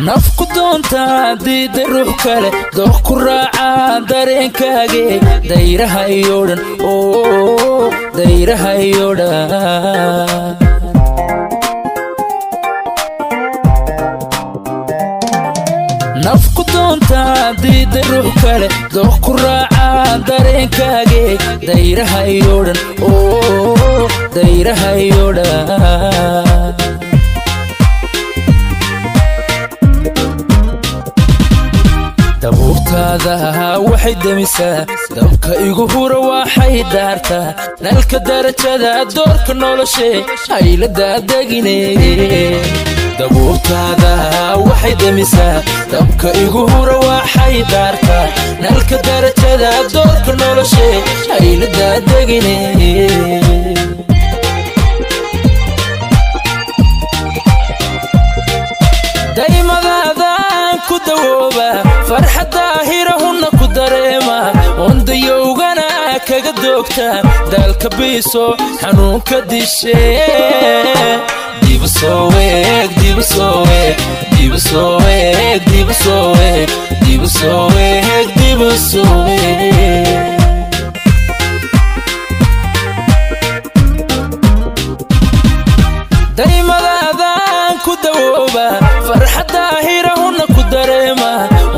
nafku doonta diida ruux kale dooq ku raaca dareenkaage dayraha iyo dhan dayraha iyo dhan nafku doonta diida ruux kale dooq ku raaca dareenkaage dayraha iyo dhan dayraha iyo dhan dabuurtaada waxay damisaa dabka igu hura waxay daartaa nalka darajada doorka noloshe haylada degine dabuurtaada waxay damisaa dabka igu hura waxay daartaa nalka darajada doorka noloshe haylada degine farxada hirahuna ku dareema ondayowgana kaga doogta dalka biiso xanuunka dishe dibu soo weeg dibu soo weeg dibu soo weeg dibu soo weeg dibu soo weeg dibu soo weeg daymadaadaan ku dawooba farxada hirahuna ku dareema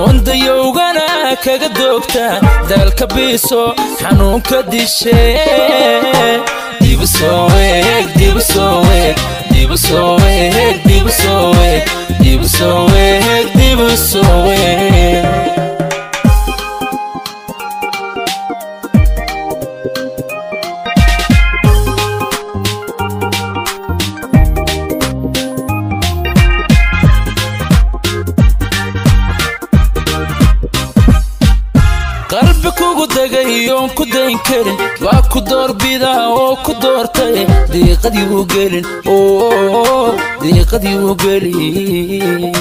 ondayowgana kaga doogta dalka biiso xanuunka dishe dibu soo weeg dibu soo weeg dibu soo weeg dibu soo weeg dibu soo weeg dibu soo weeg qalbi kugu dagayoon ku dayn karin waa ku doorbida oo ku doortay diiqadii u gelin diiqadii u gelin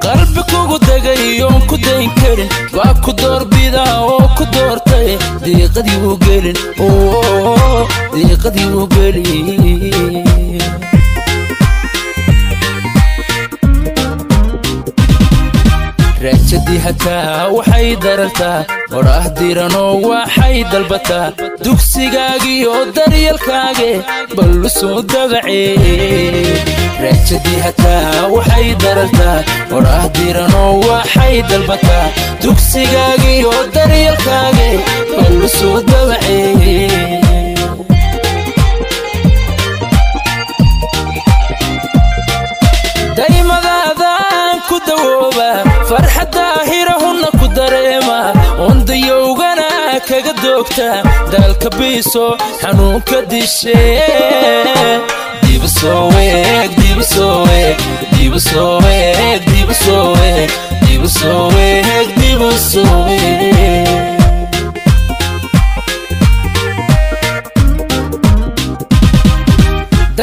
qalbi kugu dagayoon ku dayn karin waa ku doorbida oo ku doortay diiqadii u gelin diiqadii u gelin raajadii hataa waxay darartaa oraah diranoo waxay dalbataa dugsigaagiyo daryalkaage ballu soo dabacee raajadii hataa waxay darartaa oraah diranoo waxay dalbataa dugsigaagiyo daryalkaage ballu soo dabacee daymadaadaan ku dawooba farxada hirahuna ku dareema ondayowgana kaga doogta dalka biiso xanuunka dishe dibu soo weeg dibu soo weeg dibu soo weeg dibu soo weeg dibu soo weeg dibu soo weeg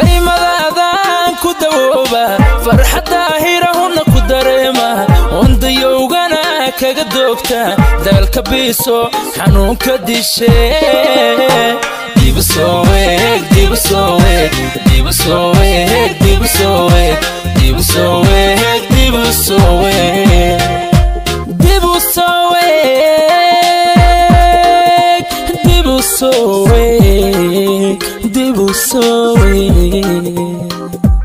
daymadaadaan ku dawooba farxada hirahuna ku dareema ondayowgana kaga doogta dalka biiso xanuunka dishe dibu soo weeg dibu soo weeg dibu soo weeg dibu soo weeg dibu soo weeg dibu soo weeg dibu soo weeg dibu soo weeg dibu soo weeg